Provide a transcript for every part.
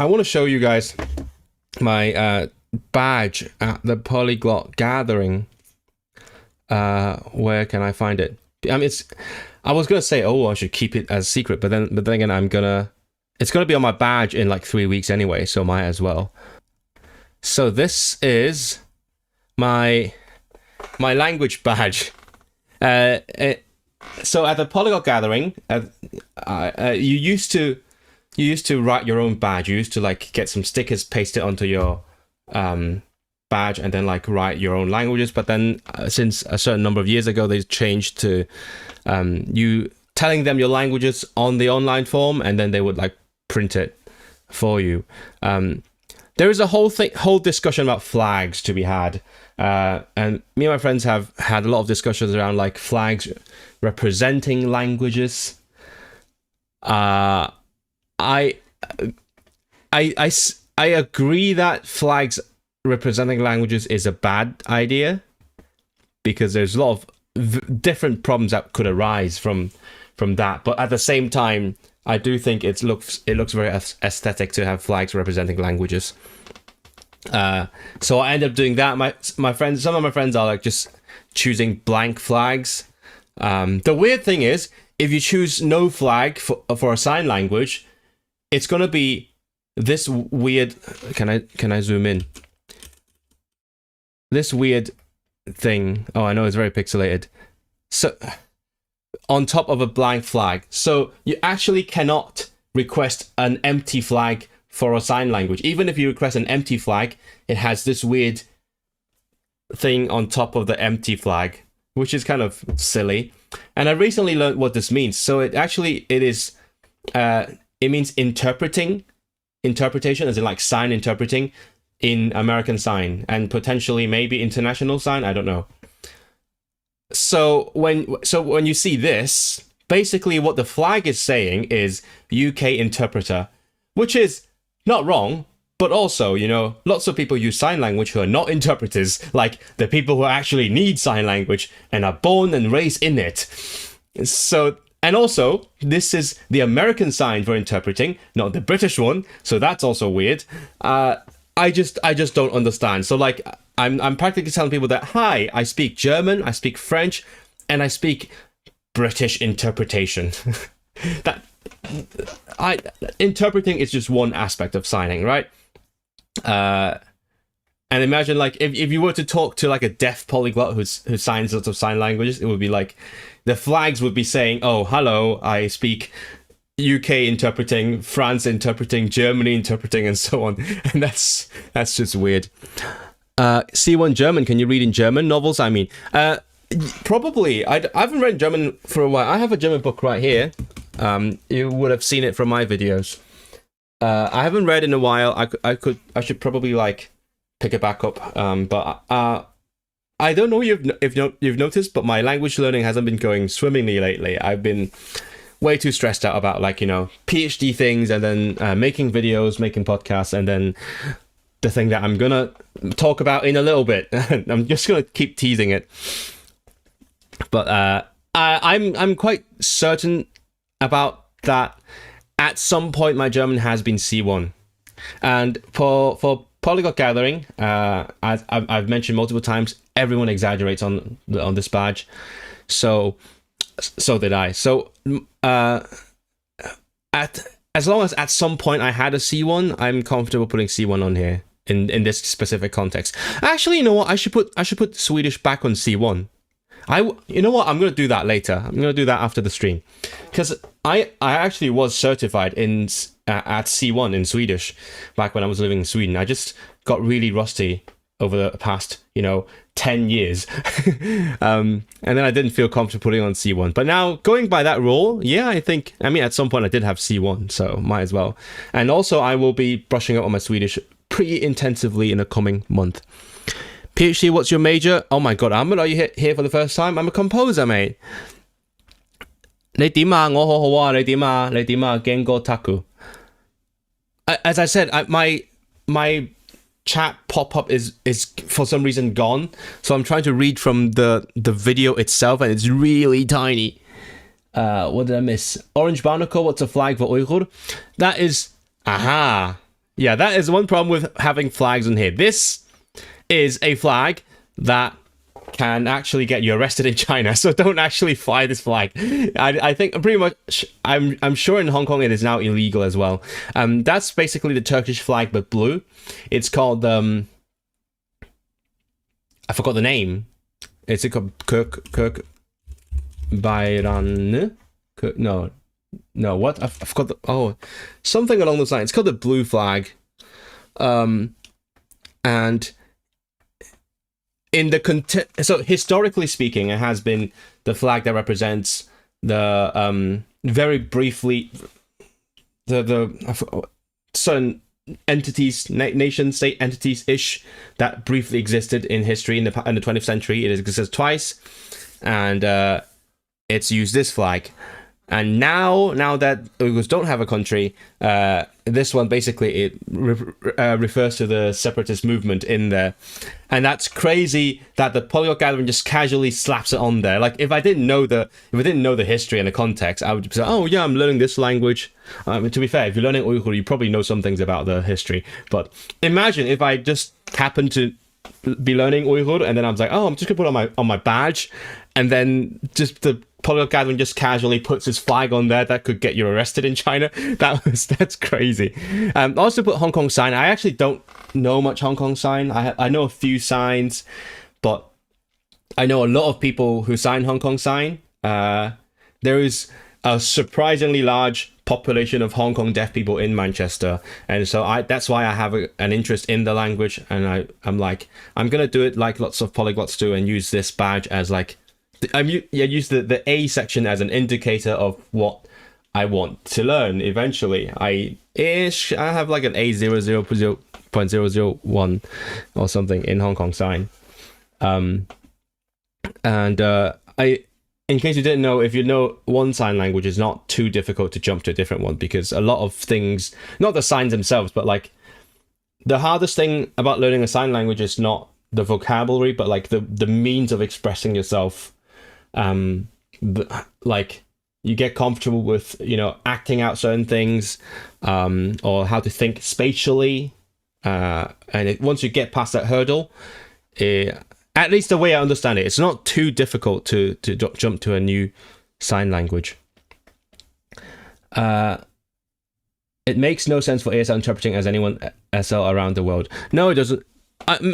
I want to show you guys my badge at the Polyglot Gathering. Where can I find it? I mean, I was gonna say, oh, I should keep it as secret, but then again, it's gonna be on my badge in like 3 weeks anyway, so might as well. So this is my language badge. So at the Polyglot Gathering, you used to write your own badge. You used to like get some stickers pasted onto your badge and then like write your own languages. But then since a certain number of years ago, they changed to you telling them your languages on the online form, and then they would like print it for you. There is a whole discussion about flags to be had, and me and my friends have had a lot of discussions around like flags representing languages. I agree that flags representing languages is a bad idea, because there's a lot of different problems that could arise from that. But at the same time, I do think it looks very aesthetic to have flags representing languages. So I end up doing that. My friends, some of my friends are like just choosing blank flags. The weird thing is, if you choose no flag for a sign language, it's gonna be this weird. Can I zoom in? This weird thing. Oh, I know it's very pixelated. So on top of a blank flag, so you actually cannot request an empty flag for a sign language. Even if you request an empty flag, it has this weird thing on top of the empty flag, which is kind of silly. And I recently learned what this means. So it means interpretation, as in like sign interpreting in American Sign, and potentially maybe international sign. I don't know. So when you see this, basically what the flag is saying is UK interpreter, which is not wrong, but also, you know, lots of people use sign language who are not interpreters, like the people who actually need sign language and are born and raised in it. So, and also, this is the American sign for interpreting, not the British one, so that's also weird. I just don't understand. So like, I'm practically telling people that, hi, I speak German, I speak French, and I speak British interpretation. Interpreting is just one aspect of signing, right? And imagine like if you were to talk to like a deaf polyglot who signs lots of sign languages, it would be like the flags would be saying, oh, hello, I speak UK interpreting, France interpreting, Germany interpreting, and so on. And that's just weird. C1 German, can you read in German novels? I mean, probably. I haven't read German for a while. I have a German book right here. You would have seen it from my videos. I haven't read in a while. I should probably like pick it back up. But I don't know if you've noticed, but my language learning hasn't been going swimmingly lately. I've been way too stressed out about like, you know, PhD things, and then making videos, making podcasts, and then the thing that I'm gonna talk about in a little bit. I'm just gonna keep teasing it. But I'm quite certain about that. At some point, my German has been C1, and for Polyglot Gathering, as I've mentioned multiple times, everyone exaggerates on this badge, so did I. So as long as at some point I had a C1, I'm comfortable putting C1 on here in this specific context. Actually, you know what? I should put Swedish back on C1. You know what? I'm gonna do that later. I'm gonna do that after the stream, because I actually was certified at C1 in Swedish back when I was living in Sweden. I just got really rusty over the past 10 years, and then I didn't feel comfortable putting on C1. But now, going by that rule, yeah, I mean at some point I did have C1, so might as well. And also I will be brushing up on my Swedish pretty intensively in the coming month. PhD, what's your major? Oh my god, Ahmed, are you here for the first time? I'm a composer, mate. 你點啊？我好好啊，你點啊？你點啊？驚過 Taku. As I said, my chat pop-up is for some reason gone, so I'm trying to read from the video itself, and it's really tiny. What did I miss? Orange Barnacle, what's a flag for Uyghur? That is, aha, Yeah, that is one problem with having flags on here. This is a flag that can actually get you arrested in China, so don't actually fly this flag. I think pretty much, I'm sure in Hong Kong it is now illegal as well. That's basically the Turkish flag but blue. It's called I forgot the name. It's called Kirk Bayran. No, what? I forgot something along those lines. It's called the blue flag. And in the so historically speaking, it has been the flag that represents the very briefly the certain entities, nation state entities ish that briefly existed in history in the 20th century. It exists twice, and it's used this flag. And now that Uyghurs don't have a country, this one basically it refers to the separatist movement in there, and that's crazy that the Polyglot Gathering just casually slaps it on there. Like if I didn't know the history and the context, I would say, oh yeah, I'm learning this language. To be fair, if you're learning Uyghur, you probably know some things about the history. But imagine if I just happened to be learning Uyghur, and then I was like, oh, I'm just gonna put it on my badge, and then just the Polyglot Gathering just casually puts his flag on there that could get you arrested in China. That's crazy. I also put Hong Kong sign. I actually don't know much Hong Kong sign. I know a few signs, but I know a lot of people who sign Hong Kong sign. There is a surprisingly large population of Hong Kong deaf people in Manchester, and so that's why I have an interest in the language, and I'm like, I'm gonna do it like lots of polyglots do and use this badge as like use the A section as an indicator of what I want to learn eventually. I have like an A00.001 or something in Hong Kong sign. In case you didn't know, if you know one sign language, it's not too difficult to jump to a different one, because a lot of things, not the signs themselves, but like the hardest thing about learning a sign language is not the vocabulary, but like the means of expressing yourself. Like you get comfortable with, acting out certain things, or how to think spatially, and once you get past that hurdle, at least the way I understand it, it's not too difficult to jump to a new sign language. It makes no sense for ASL interpreting as anyone SL around the world. No, it doesn't.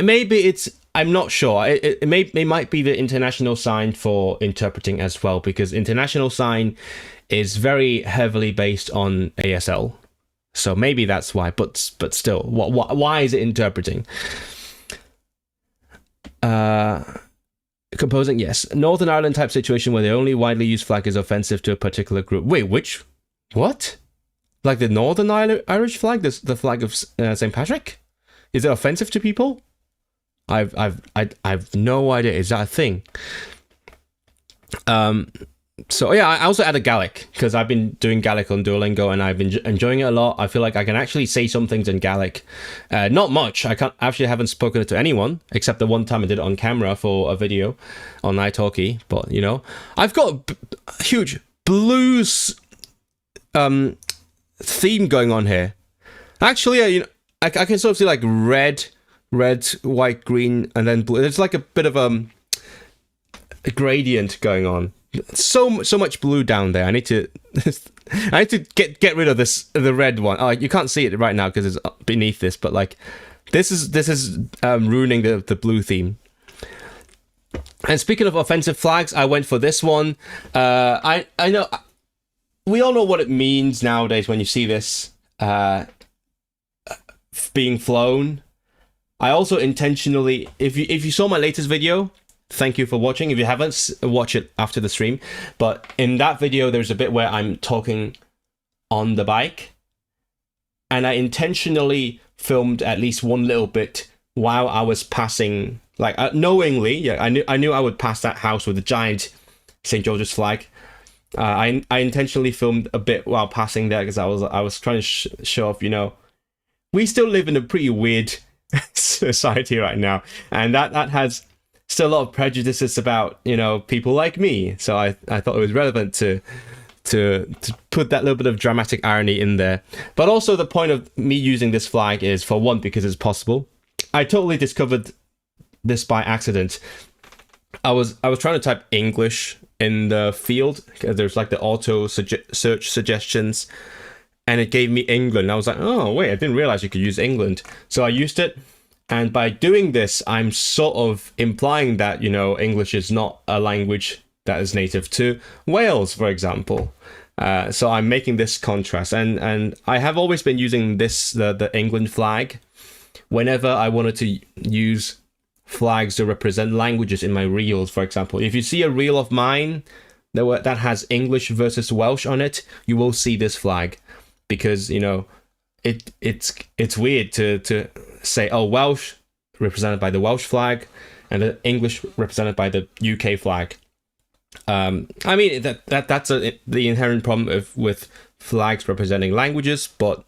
Maybe I'm not sure. It might be the international sign for interpreting as well, because international sign is very heavily based on ASL. So maybe that's why. But still, why is it interpreting? Composing, yes. Northern Ireland type situation where the only widely used flag is offensive to a particular group. Wait, what? Like the Northern Irish flag, the flag of St. Patrick? Is it offensive to people? I've no idea. Is that a thing? So yeah, I also added Gaelic because I've been doing Gaelic on Duolingo and I've been enjoying it a lot. I feel like I can actually say some things in Gaelic. Not much. I haven't spoken it to anyone except the one time I did it on camera for a video on italki. But I've got a huge blues theme going on here. Actually, I can sort of see like red, white, green, and then blue. It's like a bit of a gradient going on. So much blue down there. I need to get rid of the red one. Oh, you can't see it right now because it's beneath this, but like this is ruining the blue theme. And speaking of offensive flags, I went for this one. I know we all know what it means nowadays when you see this being flown. I also intentionally, if you saw my latest video, thank you for watching. If you haven't, watch it after the stream. But in that video, there's a bit where I'm talking on the bike, and I intentionally filmed at least one little bit while I was passing, like knowingly. Yeah, I knew I would pass that house with a giant St. George's flag. I intentionally filmed a bit while passing there because I was trying to show off. We still live in a pretty weird society right now, and that has still a lot of prejudices about people like me. So I thought it was relevant to to put that little bit of dramatic irony in there. But also the point of me using this flag is, for one, because it's possible. I totally discovered this by accident. I was trying to type English in the field, because there's like the auto search suggestions, and it gave me England. I was like, oh wait, I didn't realize you could use England. So I used it, and by doing this, I'm sort of implying that, you know, English is not a language that is native to Wales, for example. So I'm making this contrast, and I have always been using this the England flag whenever I wanted to use flags to represent languages in my reels. For example, if you see a reel of mine that has English versus Welsh on it, you will see this flag, because, you know, it's weird to say, oh, Welsh represented by the Welsh flag and English represented by the UK flag. I mean, that's the inherent problem with flags representing languages, but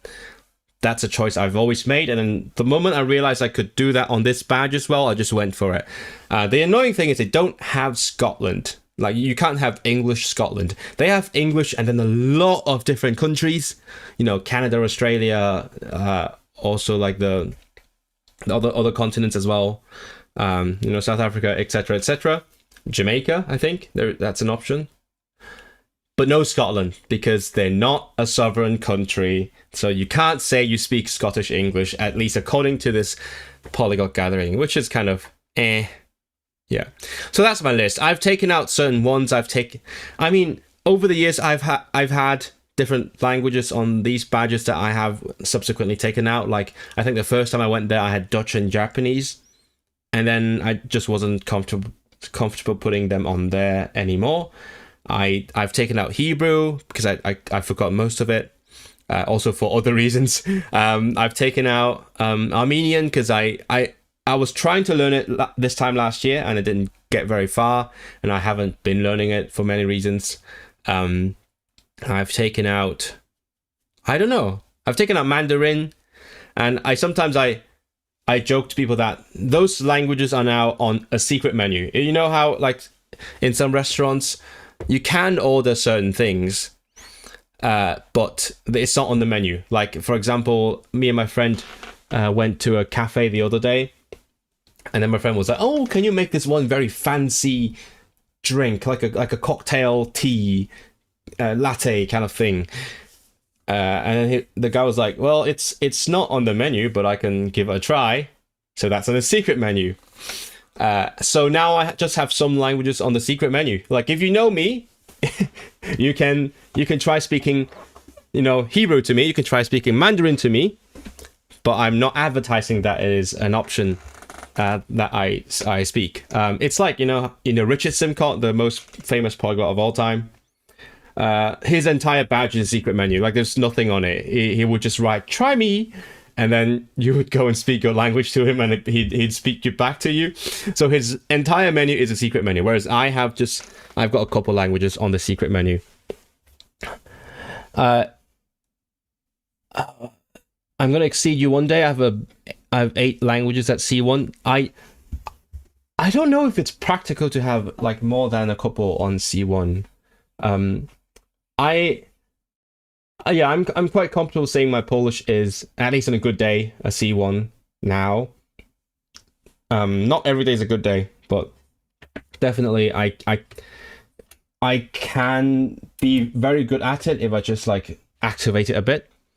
that's a choice I've always made. And then the moment I realized I could do that on this badge as well, I just went for it. The annoying thing is they don't have Scotland. Like, you can't have English Scotland. They have English and then a lot of different countries, you know, Canada, Australia, also like the other continents as well, you know, South Africa, etc., etc. Jamaica, I think that's an option, but no Scotland, because they're not a sovereign country. So you can't say you speak Scottish English, at least according to this Polyglot Gathering, which is kind of yeah. So that's my list. I've taken out certain ones. I mean, over the years, I've had different languages on these badges that I have subsequently taken out. Like, I think the first time I went there, I had Dutch and Japanese, and then I just wasn't comfortable putting them on there anymore. I've taken out Hebrew because I forgot most of it, also for other reasons. I've taken out Armenian because I was trying to learn it this time last year, and I didn't get very far, and I haven't been learning it for many reasons. I've taken out, I don't know, I've taken out Mandarin, and sometimes I joke to people that those languages are now on a secret menu. You know how, like, in some restaurants, you can order certain things, but it's not on the menu. Like, for example, me and my friend went to a cafe the other day, and then my friend was like, oh, can you make this one very fancy drink, like a cocktail tea, latte kind of thing? And then the guy was like, well, it's not on the menu, but I can give it a try. So that's on the secret menu. So now I just have some languages on the secret menu. Like, if you know me, you can try speaking, you know, Hebrew to me. You can try speaking Mandarin to me, but I'm not advertising that it is an option that I speak. It's like, you know, Richard Simcott, the most famous polyglot of all time. His entire badge is a secret menu. Like, there's nothing on it. He would just write, try me, and then you would go and speak your language to him, and he'd speak you back to you. So his entire menu is a secret menu, whereas I've got a couple languages on the secret menu. I'm gonna exceed you one day. I have 8 languages at C1. I don't know if it's practical to have like more than a couple on C1. I'm quite comfortable saying my Polish is, at least on a good day, a C1 now. Not every day is a good day, but definitely I can be very good at it if I just like activate it a bit.